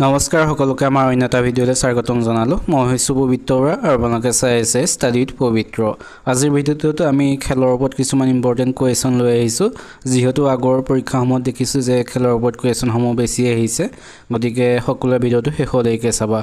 নমস্কাৰ সকলোকে আমাৰ অন্য এটা ভিডিঅ'লৈ স্বাগতম জনালোঁ। মই হৈছোঁ পবিত্ৰ বৰা আৰু আপোনালোকে চাই আছে ষ্টাডি উইথ পবিত্ৰ। আজিৰ ভিডিঅ'টোত আমি খেলৰ ওপৰত কিছুমান ইম্পৰ্টেণ্ট কুৱেশ্যন লৈ আহিছোঁ। যিহেতু আগৰ পৰীক্ষাসমূহত দেখিছোঁ যে খেলৰ ওপৰত কুৱেশ্যনসমূহ বেছি আহিছে, গতিকে সকলোৱে ভিডিঅ'টো শেষলৈকে চাবা।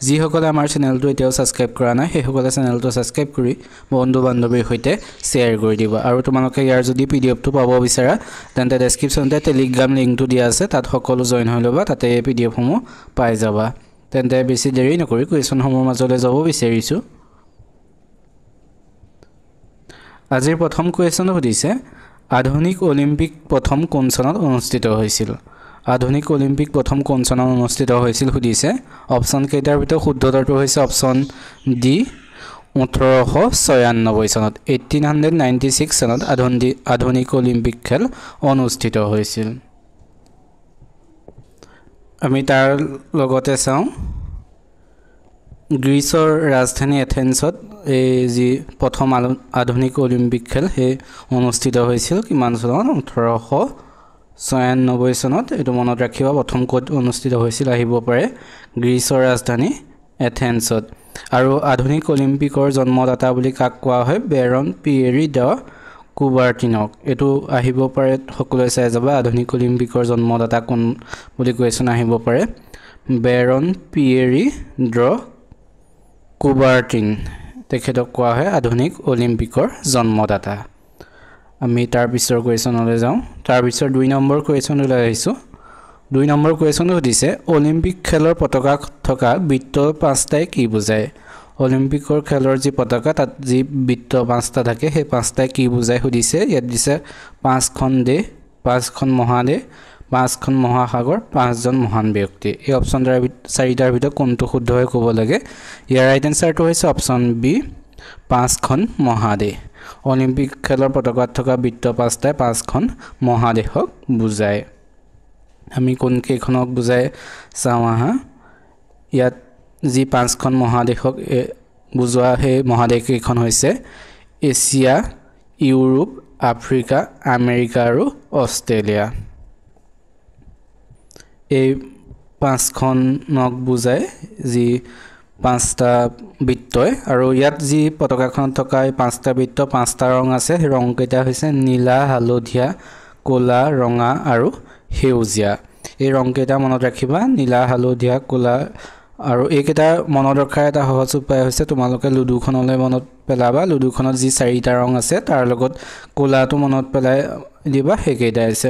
যিসকলে আমাৰ চেনেলটো এতিয়াও ছাবস্ক্ৰাইব কৰা নাই সেইসকলে চেনেলটো ছাবস্ক্ৰাইব কৰি বন্ধু বান্ধৱীৰ সৈতে শ্বেয়াৰ কৰি দিবা। আৰু তোমালোকে ইয়াৰ যদি PDF টো পাব বিচাৰা তেন্তে ডেছক্ৰিপশ্যনতে টেলিগ্ৰাম লিংকটো দিয়া আছে, তাত সকলো জইন হৈ ল'বা, তাতে PDF সমূহ পাই যাবা। তেন্তে বেছি দেৰি নকৰি কুৱেশ্যনসমূহৰ মাজলৈ যাব বিচাৰিছোঁ। আজিৰ প্ৰথম কুৱেশ্যন সুধিছে, আধুনিক অলিম্পিক প্ৰথম কোন চনত অনুষ্ঠিত হৈছিল? আধুনিক অলিম্পিক প্ৰথম কোন চনত অনুষ্ঠিত হৈছিল সুধিছে। অপশ্যন কেইটাৰ ভিতৰত শুদ্ধ উত্তৰটো হৈছে অপশ্যন ডি 1896 চনত। 1896 চনত আধুনিক অলিম্পিক খেল অনুষ্ঠিত হৈছিল। আমি তাৰ লগতে চাওঁ গ্ৰীচৰ ৰাজধানী এথেন্সত এই যি প্ৰথম আধুনিক অলিম্পিক খেল সেই অনুষ্ঠিত হৈছিল কিমান চনত? 1896 চনত। এইটো মনত ৰাখিবা, প্ৰথম ক'ত অনুষ্ঠিত হৈছিল আহিব পাৰে গ্ৰীচৰ ৰাজধানী এথেন্সত। আৰু আধুনিক অলিম্পিকৰ জন্মদাতা বুলি কাক কোৱা হয়? বেৰন পিয়েৰি দ্য কুবাৰ্টিনক। এইটো আহিব পাৰে, সকলোৱে চাই যাবা আধুনিক অলিম্পিকৰ জন্মদাতা কোন বুলি কুৱেশ্যন আহিব পাৰে। বেৰন পিয়েৰি দ্য কুবাৰ্টিন, তেখেতক কোৱা হয় আধুনিক অলিম্পিকৰ জন্মদাতা। আমি তাৰ পিছৰ কুৱেশ্যনলৈ যাওঁ। তাৰ পিছৰ 2 নম্বৰ কুৱেশ্যনলৈ আহিছোঁ। 2 নম্বৰ কুৱেশ্যন সুধিছে, অলিম্পিক খেলৰ পতাকাত থকা বৃত্ত 5টাই কি বুজায়? অলিম্পিকৰ খেলৰ যি পতাকা তাত যি বৃত্ত 5টা থাকে সেই 5টাই কি বুজায় সুধিছে। ইয়াত দিছে 5খন দেশ, 5খন মহাদেশ, 5খন মহাসাগৰ, 5জন মহান ব্যক্তি। এই অপশ্যন 4টাৰ ভিতৰত কোনটো শুদ্ধ হৈ ক'ব লাগে? ইয়াৰ ৰাইট এনচাৰটো হৈছে অপশ্যন বি 5খন মহাদেশ। অলিম্পিক খেলৰ পতাকাত থকা বৃত্ত 5টাই 5খন মহাদেশক বুজায়। আমি কোনকেইখনক বুজাই চাওঁ আহা। ইয়াত যি 5খন মহাদেশক বুজোৱা সেই মহাদেশকেইখন হৈছে এছিয়া, ইউৰোপ, আফ্ৰিকা, আমেৰিকা আৰু অষ্ট্ৰেলিয়া। এই 5খনক বুজায় যি 5টা বৃত্তই। আৰু ইয়াত যি পতাকাখনত থকা এই 5টা বৃত্ত 5টা ৰং আছে, সেই ৰংকেইটা হৈছে নীলা, হালধীয়া, ক'লা, ৰঙা আৰু সেউজীয়া। এই ৰংকেইটা মনত ৰাখিবা, নীলা, হালধীয়া, ক'লা। আৰু এইকেইটা মনত ৰখাৰ এটা সহজ উপায় হৈছে তোমালোকে লুডুখনলৈ মনত পেলাবা। লুডুখনত যি 4টা ৰং আছে তাৰ লগত ক'লাটো মনত পেলাই দিবা। সেইকেইটা হৈছে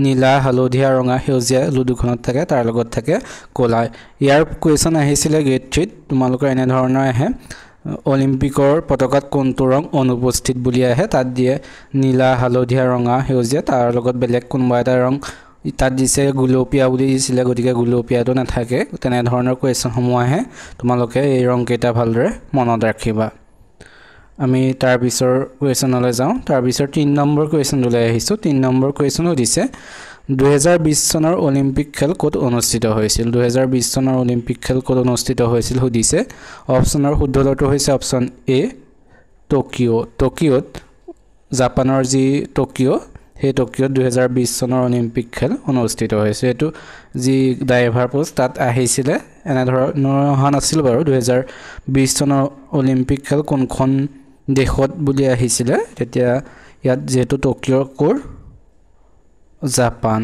নীলা, হালধীয়া, ৰঙা, সেউজীয়া লুডুখনত থাকে, তাৰ লগত থাকে ক'লা। ইয়াৰ কুৱেশ্যন আহিছিলে গ্ৰেড 3ত। তোমালোকৰ এনেধৰণৰ আহে, অলিম্পিকৰ পতাকাত কোনটো ৰং অনুপস্থিত বুলি আহে, তাত দিয়ে নীলা, হালধীয়া, ৰঙা, সেউজীয়া, তাৰ লগত বেলেগ কোনোবা এটা ৰং তাত দিছে গুলপীয়া বুলি দিছিলে, গতিকে গুলপীয়াটো নাথাকে। তেনেধৰণৰ কুৱেশ্যনসমূহ আহে, তোমালোকে এই ৰংকেইটা ভালদৰে মনত ৰাখিবা। আমি তাৰ পিছৰ কুৱেশ্যনলৈ যাওঁ। তাৰ পিছৰ 3 নম্বৰ কুৱেশ্যনলৈ আহিছোঁ। 3 নম্বৰ কুৱেশ্যন সুধিছে, 2020 চনৰ অলিম্পিক খেল ক'ত অনুষ্ঠিত হৈছিল? 2020 চনৰ অলিম্পিক খেল ক'ত অনুষ্ঠিত হৈছিল সুধিছে। অপশ্যনৰ শুদ্ধ উত্তৰটো হৈছে অপশ্যন এ টকিঅ'। টকিঅ'ত, জাপানৰ যি টকিঅ', সেই টকিঅ'ত 2020 চনৰ অলিম্পিক খেল অনুষ্ঠিত হৈছে। এইটো যি ড্ৰাইভাৰ পোষ্ট তাত আহিছিলে, এনেধৰণৰ অহা নাছিল বাৰু। 2020 চনৰ অলিম্পিক খেল কোনখন দেশত বুলি আহিছিলে, তেতিয়া ইয়াত যিহেতু টকিঅ'ৰ ক'ৰ জাপান,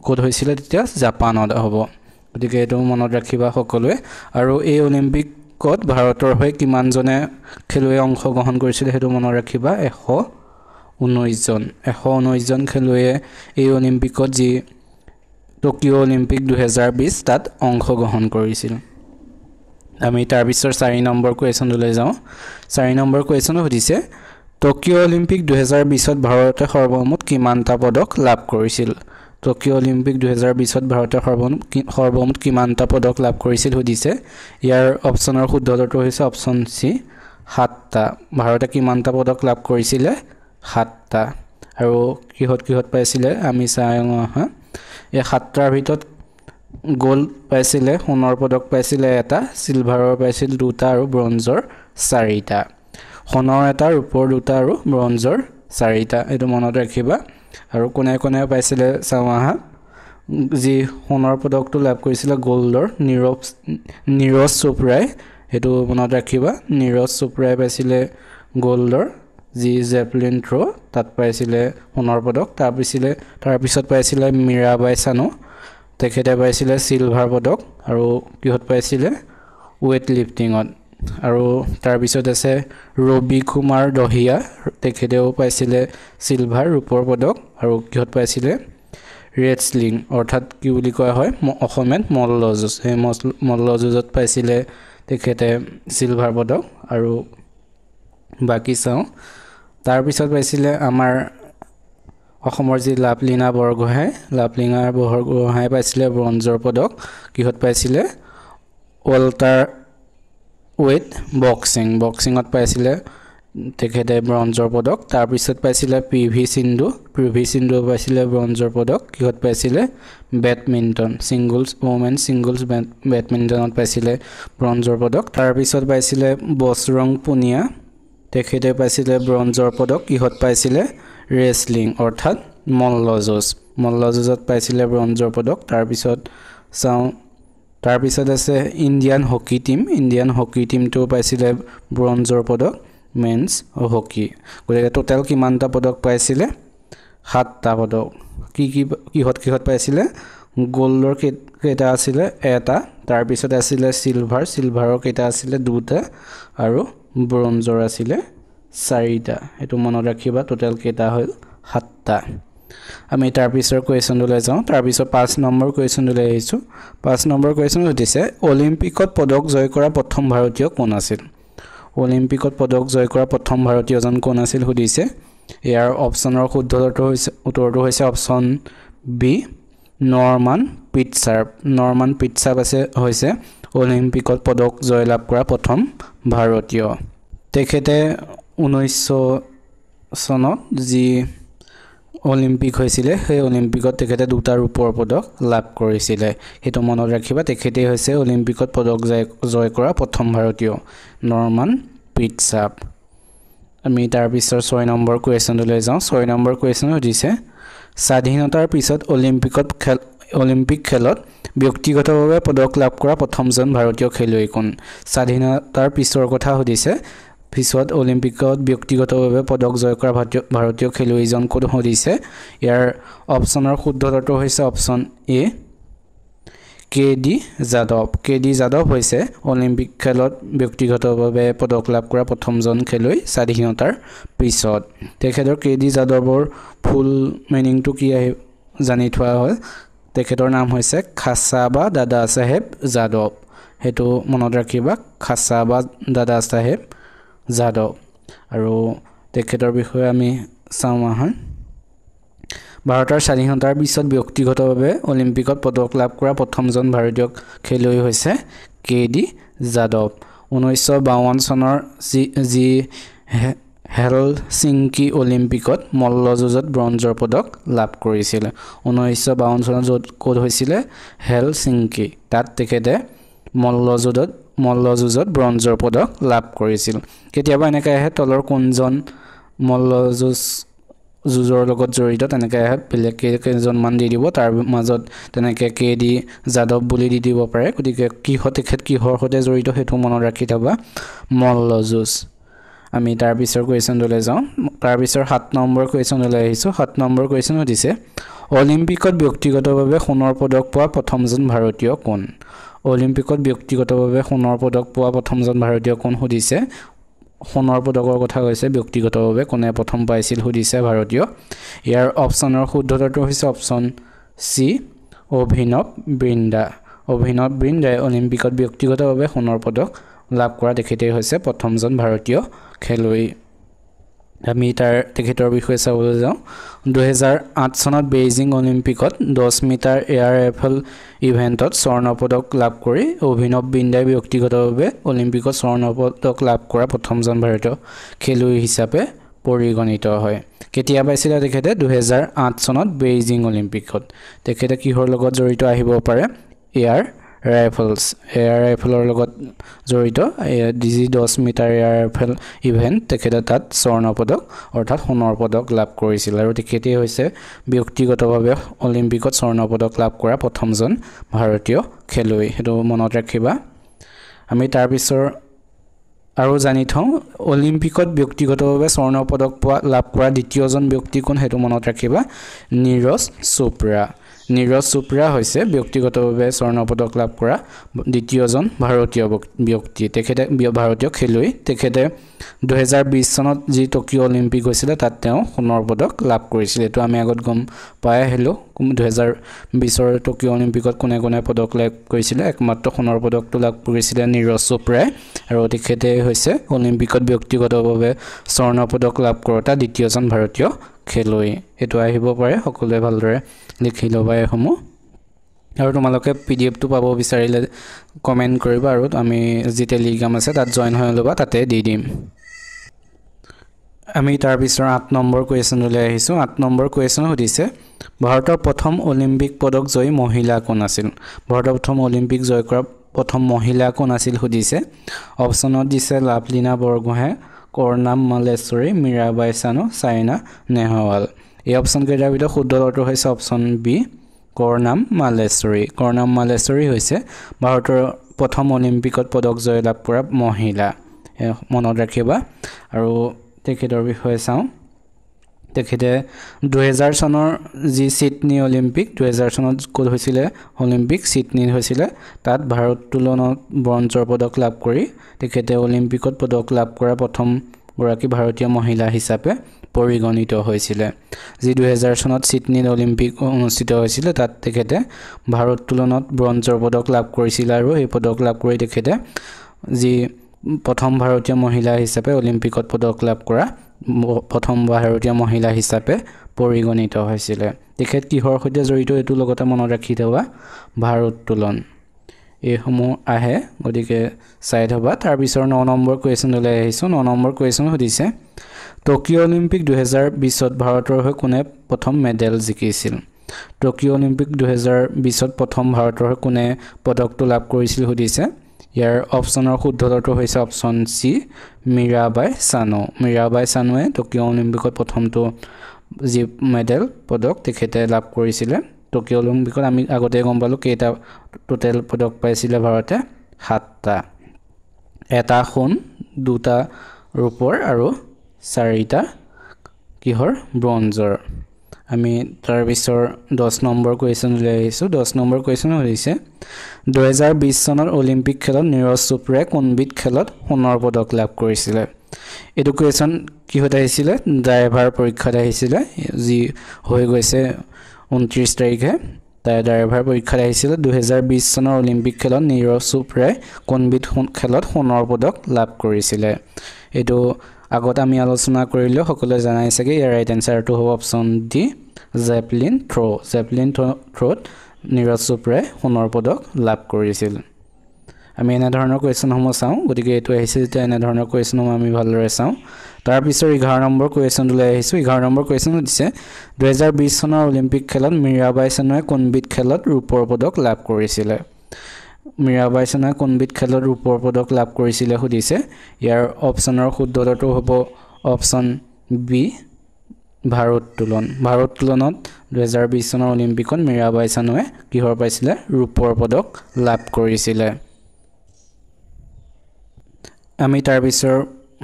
ক'ত হৈছিলে তেতিয়া জাপানত হ'ব, গতিকে এইটো মনত ৰাখিবা সকলোৱে। আৰু এই অলিম্পিকত ভাৰতৰ হৈ কিমানজনে খেলুৱৈ অংশগ্ৰহণ কৰিছিলে সেইটো মনত ৰাখিবা, 119 জন খেলুৱৈয়ে এই অলিম্পিকত যি টকিঅ' অলিম্পিক 2020 তাত অংশগ্ৰহণ কৰিছিল। আমি তাৰ পিছৰ 4 নম্বৰ কুৱেশ্যনলৈ যাওঁ। 4 নম্বৰ কুৱেশ্যন সুধিছে, টকিঅ' অলিম্পিক 2020ত ভাৰতে সৰ্বমুঠ কিমানটা পদক লাভ কৰিছিল? টকিঅ' অলিম্পিক 2020ত ভাৰতে সৰ্বমুঠ কিমানটা পদক লাভ কৰিছিল সুধিছে। ইয়াৰ অপশ্যনৰ শুদ্ধ উত্তৰটো হৈছে অপশ্যন চি 7টা। ভাৰতে কিমানটা পদক লাভ কৰিছিলে? 7টা। আৰু কিহত পাইছিলে আমি চাওঁ আহা। এই 7টাৰ ভিতৰত গোল্ড পাইছিলে, সোণৰ পদক পাইছিলে 1টা, চিলভাৰৰ পাইছিল 2টা আৰু ব্ৰঞ্জৰ 4টা। সোণৰ 1টা, ৰূপৰ 2টা আৰু ব্ৰঞ্জৰ 4টা। এইটো মনত ৰাখিবা। আৰু কোনে কোনে পাইছিলে চাওঁ আহা। যি সোণৰ পদকটো লাভ কৰিছিলে গ'ল্ডৰ নীৰজ চোপ্ৰাই সেইটো মনত ৰাখিবা নীৰজ চোপ্ৰাই পাইছিলে গ'ল্ডৰ যি জেভলিন থ্ৰ তাত পাইছিলে সোণৰ পদক তাৰপিছত পাইছিলে মীৰাবাই চানু তেখেতে পাইছিলে চিলভাৰ পদক আৰু কিহত পাইছিলে ৱেইট লিফটিঙত আৰু তাৰপিছত আছে ৰবি কুমাৰ দহিয়া তেখেতেও পাইছিলে চিলভাৰ ৰূপৰ পদক আৰু কিহত পাইছিলে ৰেডস্লিং অৰ্থাৎ কি বুলি কোৱা হয় অসমীয়াত মল্লযুঁজ সেই মল্লযুঁজত পাইছিলে তেখেতে চিলভাৰ পদক আৰু বাকি চাওঁ তাৰপিছত পাইছিলে আমাৰ অসমৰ যি লাভলীনা বৰগোহাঁই পাইছিলে ব্ৰঞ্জৰ পদক কিহত পাইছিলে ৱাল্টাৰ ৱেইট বক্সিঙত পাইছিলে তেখেতে ব্ৰঞ্জৰ পদক তাৰপিছত পাইছিলে পি ভি সিন্ধু পাইছিলে ব্ৰঞ্জৰ পদক কিহত পাইছিলে বেডমিণ্টন ওমেন ছিংগলছ বেডমিণ্টনত পাইছিলে ব্ৰঞ্জৰ পদক তাৰপিছত পাইছিলে বজৰং পুনিয়া তেখেতে পাইছিলে ব্ৰঞ্জৰ পদক কিহত পাইছিলে ৰেছলিং অৰ্থাৎ মল্লযুঁজত পাইছিলে ব্ৰঞ্জৰ পদক তাৰপিছত আছে ইণ্ডিয়ান হকী টিমটো পাইছিলে ব্ৰঞ্জৰ পদক মেন্স হকী গতিকে টোটেল কিমানটা পদক পাইছিলে 7টা পদক কিহত পাইছিলে গ'ল্ডৰ কেইটা আছিলে এটা তাৰপিছত আছিলে চিলভাৰৰ কেইটা আছিলে 2টা আৰু ব্ৰঞ্জৰ আছিলে 4টা এইটো মনত ৰাখিবা টোটেল কেইটা হ'ল 7টা আমি তাৰপিছৰ কুৱেশ্যনলৈ যাওঁ তাৰপিছত 5 নম্বৰ কুৱেশ্যনলৈ আহিছোঁ 5 নম্বৰ কুৱেশ্যন সুধিছে অলিম্পিকত পদক জয় কৰা প্ৰথম ভাৰতীয় কোন আছিল কোন আছিল সুধিছে ইয়াৰ অপশ্যনৰ শুদ্ধ উত্তৰটো হৈছে অপশ্যন বি নৰমান পিটছাৰ্ভ হৈছে অলিম্পিকত পদক জয়লাভ কৰা প্ৰথম ভাৰতীয় তেখেতে 1900 চনত যি অলিম্পিক হৈছিলে সেই অলিম্পিকত তেখেতে 2টা ৰূপৰ পদক লাভ কৰিছিলে সেইটো মনত ৰাখিবা তেখেতেই হৈছে অলিম্পিকত পদক জয় কৰা প্ৰথম ভাৰতীয় নৰমান পিটছাৰ্ভ আমি তাৰপিছৰ 6 নম্বৰ কুৱেশ্যনলৈ যাওঁ 6 নম্বৰ কুৱেশ্যন সুধিছে স্বাধীনতাৰ পিছত অলিম্পিক খেলত ব্যক্তিগতভাৱে পদক লাভ কৰা প্ৰথমজন ভাৰতীয় খেলুৱৈ কোন স্বাধীনতাৰ পিছৰ কথা সুধিছে পিছত অলিম্পিকত ব্যক্তিগতভাৱে পদক জয় কৰা ভাৰতীয় খেলুৱৈজন কোন সুধিছে ইয়াৰ অপশ্যনৰ শুদ্ধ উত্তৰটো হৈছে option A K D Yadav হৈছে অলিম্পিক খেলত ব্যক্তিগতভাৱে পদক লাভ কৰা প্ৰথমজন খেলুৱৈ স্বাধীনতাৰ পিছত তেখেতৰ কে ডি যাদৱৰ ফুল মিনিংটো কি জানি থোৱা হ'ল তেখেতৰ নাম হৈছে খাছাবা দাদা চাহেব যাদৱ সেইটো মনত ৰাখিবা খাছাবা দাদা চাহেব যাদৱ আৰু তেখেতৰ বিষয়ে আমি চাওঁ ভাৰতৰ স্বাধীনতাৰ পিছত ব্যক্তিগতভাৱে অলিম্পিকত পদক লাভ কৰা প্ৰথমজন ভাৰতীয় খেলুৱৈ হৈছে কে ডি যাদৱ 1952 চনৰ যি হেলচিংকি অলিম্পিকত মল্লযুঁজত ব্ৰঞ্জৰ পদক লাভ কৰিছিল 1952 চনত ক'ত হৈছিলে হেলচিংকি তাত তেখেতে মল্লযুঁজত ব্ৰঞ্জৰ পদক লাভ কৰিছিল কেতিয়াবা এনেকৈ আহে তলৰ কোনজন মল্লযুঁজৰ লগত জড়িত তেনেকৈ আহে বেলেগ কেইজনমান দি দিব তাৰ মাজত তেনেকৈ কে ডি যাদৱ বুলি দি দিব পাৰে গতিকে তেখেত কিহৰ সৈতে জড়িত সেইটো মনত ৰাখি থবা মল্লযুঁজ আমি তাৰপিছৰ কুৱেশ্যনলৈ যাওঁ তাৰপিছৰ 7 নম্বৰ কুৱেশ্যনলৈ আহিছোঁ 7 নম্বৰ কুৱেশ্যন সুধিছে অলিম্পিকত ব্যক্তিগতভাৱে সোণৰ পদক পোৱা প্ৰথমজন ভাৰতীয় কোন সুধিছে সোণৰ পদকৰ কথা কৈছে ব্যক্তিগতভাৱে কোনে প্ৰথম পাইছিল সুধিছে ভাৰতীয় ইয়াৰ অপশ্যনৰ শুদ্ধ উত্তৰটো হৈছে অপশ্যন চি অভিনৱ বৃন্দাই অলিম্পিকত ব্যক্তিগতভাৱে সোণৰ পদক লাভ কৰা তেখেতেই হৈছে প্ৰথমজন ভাৰতীয় খেলুৱৈ আমি তেখেতৰ বিষয়ে চাবলৈ যাওঁ 2008 চনত বেইজিং অলিম্পিকত 10 মিটাৰ এয়াৰ ৰাইফল ইভেণ্টত স্বৰ্ণ পদক লাভ কৰি অভিনৱ বিন্দাই ব্যক্তিগতভাৱে অলিম্পিকত স্বৰ্ণ পদক লাভ কৰা প্ৰথমজন ভাৰতীয় খেলুৱৈ হিচাপে পৰিগণিত হয় কেতিয়া পাইছিলে তেখেতে 2008 চনত বেইজিং অলিম্পিকত তেখেতে কিহৰ লগত জড়িত আহিব পাৰে এয়াৰ ৰাইফলছ এয়াৰ ৰাইফলৰ লগত জড়িত ডিজি 10 মিটাৰ এয়াৰ ৰাইফল ইভেন্ট তেখেতে তাত স্বৰ্ণ পদক অৰ্থাৎ সোণৰ পদক লাভ কৰিছিল আৰু তেখেতে হৈছে ব্যক্তিগতভাৱে অলিম্পিকত স্বৰ্ণ পদক লাভ কৰা প্ৰথমজন ভাৰতীয় খেলুৱৈ হেতু মনত ৰাখিবা আমি তাৰ পিছৰ আৰু জানি থওঁ অলিম্পিকত ব্যক্তিগতভাৱে স্বৰ্ণ পদক লাভ কৰা দ্বিতীয়জন ব্যক্তি কোন হেতু মনত ৰাখিবা নীৰজ চোপ্ৰা হৈছে ব্যক্তিগতভাৱে স্বৰ্ণ পদক লাভ কৰা দ্বিতীয়জন ভাৰতীয় ব্যক্তি তেখেতে ভাৰতীয় খেলুৱৈ তেখেতে 2020 চনত যি টকিঅ অলিম্পিক হৈছিল তাত তেওঁ সোণৰ পদক লাভ কৰিছিল এটো আমি আগত গম পাই আহিলো 2020 ৰ টকিঅ অলিম্পিকত কোনে কোনে পদক লাভ কৰিছিল একমাত্ৰ সোণৰ পদকটো লাভ কৰিছিল নীৰজ চোপ্ৰাই আৰু তেখেতে হৈছে অলিম্পিকত ব্যক্তিগতভাৱে স্বৰ্ণ পদক লাভ কৰা দ্বিতীয়জন ভাৰতীয় খেলুৱৈ এটো আহিব পাৰে সকলোৱে ভালদৰে লিখি লবা এসমূহ আৰু তোমালোকে পিডিএফটো পাব বিচাৰিলে কমেন্ট কৰিবা আৰু আমি যি টেলিগ্ৰাম আছে তাত জয়েন হৈ লবা তাতে দি দিম আমি তাৰ পিছৰ 8 নম্বৰ কোৱেশ্চনলৈ আহিছো 8 নম্বৰ কোৱেশ্চন সুধিছে ভাৰতৰ প্ৰথম অলিম্পিক পদক জয়ী মহিলা কোন আছিল ভাৰতৰ প্ৰথম অলিম্পিক জয় কৰা প্ৰথম মহিলা কোন আছিল সুধিছে অপচনত দিছে লাভলিনা বৰগোহাঁই কৰ্ণাম মালেশ্বৰী মীৰাবাই চানু চাইনা নেহৱাল এই অপচন কেইটাৰ ভিতৰত শুদ্ধ উত্তৰটো হৈছে অপচন বি কৰ্ণাম মালেশ্বৰী হৈছে ভাৰতৰ প্ৰথম অলিম্পিকত পদক জয় লাভ কৰা মহিলা মনত ৰাখিবা আৰু তেখেতৰ বিষয়ে চাওঁ তেখেতে 2000 চনৰ যি সিডনী অলিম্পিক 2000 চনত কোড হৈছিল অলিম্পিক সিডনীত হৈছিল তাত ভাৰত তুলনত ব্ৰঞ্জৰ পদক লাভ কৰি তেখেতে অলিম্পিকত পদক লাভ কৰা প্ৰথম গৰাকী ভাৰতীয় মহিলা হিচাপে পৰিগণিত হৈছিল যি 2000 চনত সিডনীত অলিম্পিক অনুষ্ঠিত হৈছিল তাত তেখেতে ভাৰত তুলনত ব্ৰঞ্জৰ পদক লাভ কৰিছিল আৰু এই পদক লাভ কৰি তেখেতে যি প্ৰথম ভাৰতীয় মহিলা হিচাপে অলিম্পিকত পদক লাভ কৰা প্ৰথম ভাৰতীয় মহিলা হিচাপে পৰিগণিত হৈছিল তেখেত কিহৰ সৈতে জড়িত এটো লগতে মনত ৰাখি থবা ভাৰোত্তোলন এসমূহ আহে গতিকে চাই থবা তাৰ পিছৰ 9 নম্বৰ কোৱেশ্চনলৈ আহিছো 9 নম্বৰ কোৱেশ্চন সুধিছে টকিঅ অলিম্পিক 2020 ত ভাৰতৰ হৈ কোনে প্ৰথম মেডেল জিকিছিল টকিঅ অলিম্পিক 2020 ত প্ৰথম ভাৰতৰ হৈ কোনে পদকটো লাভ কৰিছিল সুধিছে ইয়াৰ অপচনৰ শুদ্ধ উত্তৰটো হৈছে অপচন সি মীৰাবাই চানুৱে টকিঅ অলিম্পিকত প্ৰথমটো যি মেডেল পদক তেখেতে লাভ কৰিছিল টকিঅ অলিম্পিকত আমি আগতে গম পালো কেইটা টোটাল পদক পাইছিল ভাৰতে 7টা এটা সোণ 2টা ৰূপৰ আৰু 4টা কিহৰ ব্ৰঞ্জৰ আমি তাৰ পিছৰ 10 নম্বৰ কোৱেশ্চন লৈ আহিছো 10 নম্বৰ কোৱেশ্চন হৈছে 2020 চনৰ অলিম্পিক খেলত নীৰজ চোপ্ৰাই কোনবিধ খেলত সোণৰ পদক লাভ কৰিছিল এটো কোৱেশ্চন কিহত আহিছিল ড্ৰাইভাৰ পৰীক্ষাত আহিছিল যি হৈ গৈছে 29 তাৰিখে তাই ড্ৰাইভাৰ পৰীক্ষাত আহিছিল 2020 চনৰ অলিম্পিক খেলত নীৰজ চোপ্ৰাই কোনবিধ খেলত সোণৰ পদক লাভ কৰিছিল এটো আগত আমি আলোচনা কৰিলো সকলোৱে জানাই চাগে ইয়াৰ ৰাইট আনসাৰটো হ'ব অপচন ডি জেভলিন থ্ৰত নীৰজ চোপ্ৰাই সোণৰ পদক লাভ কৰিছিল আমি এনে ধৰণৰ কোৱেশ্চনসমূহ চাওঁ গতিকে এটো আহিছে যে এনে ধৰণৰ কোৱেশ্চনসমূহ আমি ভালদৰে চাওঁ তাৰ পিছৰ 11 নম্বৰ কোৱেশ্চনলৈ আহিছো 11 নম্বৰ কোৱেশ্চন দিছে 2020 চনৰ অলিম্পিক খেলত মীৰাবাই চানুৱে কোনবিধ খেলত ৰূপৰ পদক লাভ কৰিছিল মীৰাবাই চানুৱে কোনবিধ খেলত ৰূপৰ পদক লাভ কৰিছিল সুধিছে ইয়াৰ অপচনৰ শুদ্ধ উত্তৰটো হ'ব অপচন বি ভাৰোত্তোলনত 2020 চনৰ অলিম্পিকত মীৰাবাই চানুৱে কিহৰ পাইছিল ৰূপৰ পদক লাভ কৰিছিল আমি তাৰ পিছৰ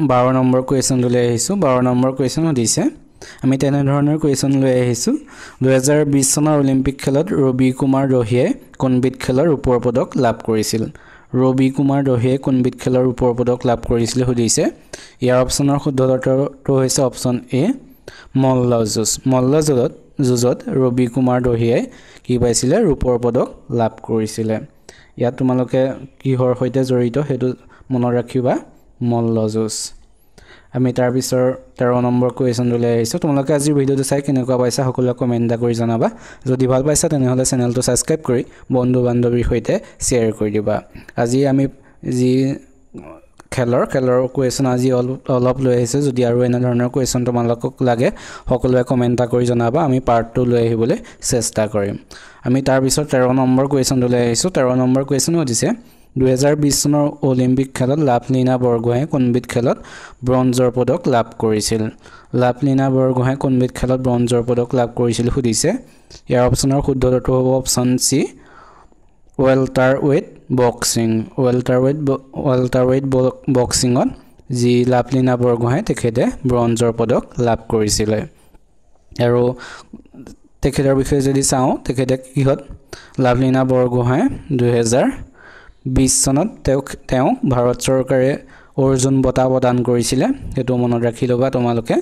12 নম্বৰ কোৱেশ্চন লৈ আহিছো 12 নম্বৰ কোৱেশ্চন দিছে আমি তেনে ধৰণৰ কোৱেশ্চন লৈ আহিছো 2020 চনৰ অলিম্পিক খেলত ৰবি কুমাৰ দহিয়াই কোনবিধ খেলৰ ৰূপৰ পদক লাভ কৰিছিল ৰবি কুমাৰ দহিয়াই কোনবিধ খেলৰ ৰূপৰ পদক লাভ কৰিছিল সুধিছে ইয়াৰ অপচনৰ শুদ্ধ উত্তৰটো হৈছে অপচন এ মল্লযুঁজত ৰবি কুমাৰ দহিয়াই কি পাইছিল ৰূপৰ পদক লাভ কৰিছিল ইয়াত তোমালোকে কিহৰ সৈতে জড়িত হেতু মনত ৰাখিবা মল্লযুঁজ আমি তাৰ পিছৰ 13 নম্বৰ কোৱেশ্চন লৈ আহিছো তোমালোকে আজি ভিডিওটো চাই কেনেকুৱা পাইছা সকলোৱে কমেন্ট কৰি জনাবা যদি ভাল পাইছা তেনেহলে চেনেলটো সাবস্ক্ৰাইব কৰি বন্ধু বান্ধৱীৰ সৈতে শেয়াৰ কৰি দিবা আজি আমি যি খেলৰ কুৱেশ্যন আজি অলপ লৈ আহিছে যদি আৰু এনে ধৰণৰ কুৱেশ্যন তোমালোকক লাগে সকলোৱে কমেন্ট কৰি জনাবা আমি পাৰ্ট 2 লৈ আহিবলৈ চেষ্টা কৰিম আমি তাৰ পিছত 13 নম্বৰ কুৱেশ্যনটো লৈ আহিছো 13 নম্বৰ কুৱেশ্যন হৈছে 2020 চনৰ অলিম্পিক খেলত লাভলীনা বৰগোহাঁই কোনবিধ খেলত ব্ৰঞ্জৰ পদক লাভ কৰিছিল লাভলীনা বৰগোহাঁই কোনবিধ খেলত ব্ৰঞ্জৰ পদক লাভ কৰিছিল সুধিছে ইয়াৰ অপচনৰ শুদ্ধ উত্তৰটো হ'ব অপচন সি ৱেলটাৰৱেইট বক্সিঙত যি লাভলীনা বৰগোহাঁই তেখেতে ব্ৰঞ্জৰ পদক লাভ কৰিছিল আৰু তেখেতৰ বিষয়ে যদি চাওঁ তেখেতে কিহত লাভলীনা বৰগোহাঁই 2020 চনত তেওঁ ভাৰত চৰকাৰে অৰ্জুন বঁটা প্ৰদান কৰিছিল সেইটো মনত ৰাখি লবা তোমালোকে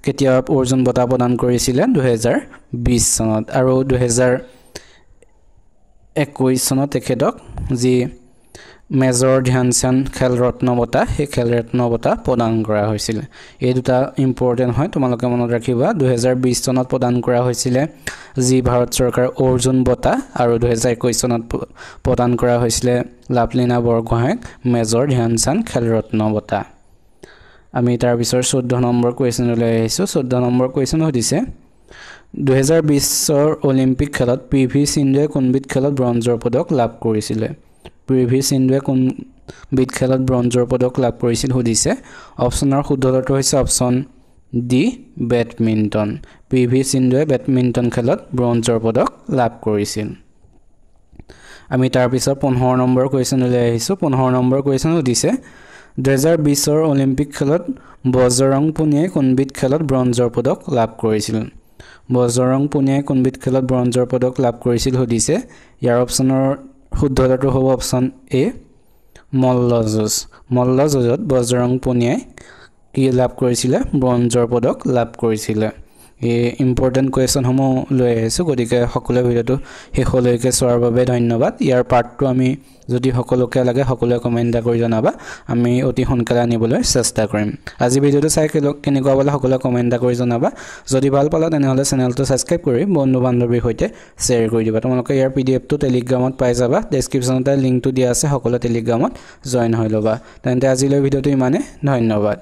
কেতিয়া অৰ্জুন বঁটা প্ৰদান কৰিছিল 2020 চনত আৰু 2021 চনত তেখেতক যি মেজৰ ধ্যানচান্দ খেল ৰত্ন বঁটা সেই খেল ৰত্ন বঁটা প্ৰদান কৰা হৈছিল এই দুটা ইম্পৰ্টেন্ট হয় তোমালোকে মনত ৰাখিবা 2020 চনত প্ৰদান কৰা হৈছিল যি ভাৰত চৰকাৰ অৰ্জুন বঁটা আৰু 2021 চনত প্ৰদান কৰা হৈছিল লাভলীনা বৰগোহাঁইক মেজৰ ধ্যানচান্দ খেল ৰত্ন বঁটা আমি তাৰ পিছত 14 নম্বৰ কুৱেশ্যন লৈ আহিছো 14 নম্বৰ কুৱেশ্যন হৈছে 2020 অলিম্পিক খেলত পিভি সিন্ধুৱে কোনবিধ খেলত ব্ৰঞ্জৰ পদক লাভ কৰিছিল পিভি সিন্ধুৱে কোনবিধ খেলত ব্ৰঞ্জৰ পদক লাভ কৰিছিল সুধিছে অপচনৰ শুদ্ধ উত্তৰটো হৈছে অপচন ডি বেডমিণ্টন পিভি সিন্ধুৱে বেডমিণ্টন খেলত ব্ৰঞ্জৰ পদক লাভ কৰিছিল আমি তাৰ পিছত 15 নম্বৰ কুৱেশ্যন লৈ আহিছো 15 নম্বৰ কুৱেশ্যন সুধিছে 2020 অলিম্পিক খেলত বজৰং পুনিয়াই কোনবিধ খেলত ব্ৰঞ্জৰ পদক লাভ কৰিছিল বজৰং পুনিয়াই কোনবিধ খেলত ব্ৰঞ্জৰ পদক লাভ কৰিছিল সুধিছে ইয়াৰ অপচনৰ শুদ্ধ উত্তৰটো হ'ব অপচন এ মল্লযুঁজত বজৰং পুনিয়াই কি লাভ কৰিছিল ব্ৰঞ্জৰ পদক লাভ কৰিছিল এই ইম্পৰ্টেন্ট কুৱেশ্যন সমূহ লৈ আহিছো গতিকে সকলোৱে ভিডিওটো শেষলৈকে চোৱাৰ বাবে ধন্যবাদ ইয়াৰ পাৰ্ট 2 আমি যদি সকলোকে লাগে সকলোৱে কমেন্ট কৰি জনাবা আমি অতি সোনকালে আনিবলৈ চেষ্টা কৰিম আজি ভিডিওটো চাই কেনেকুৱা পালে সকলোৱে কমেন্ট কৰি জনাবা যদি ভাল পালা তেনেহলে চেনেলটো সাবস্ক্ৰাইব কৰি বন্ধু বান্ধৱীৰ সৈতে শ্বেয়াৰ কৰি দিবা তোমালোকে ইয়াৰ পিডিএফটো টেলিগ্ৰামত পাই যাবা ডেসক্ৰিপচনতে লিংকটো দিয়া আছে সকলোৱে টেলিগ্ৰামত জয়েন হৈ লবা তেন্তে আজিলৈ ভিডিওটো ইমানে ধন্যবাদ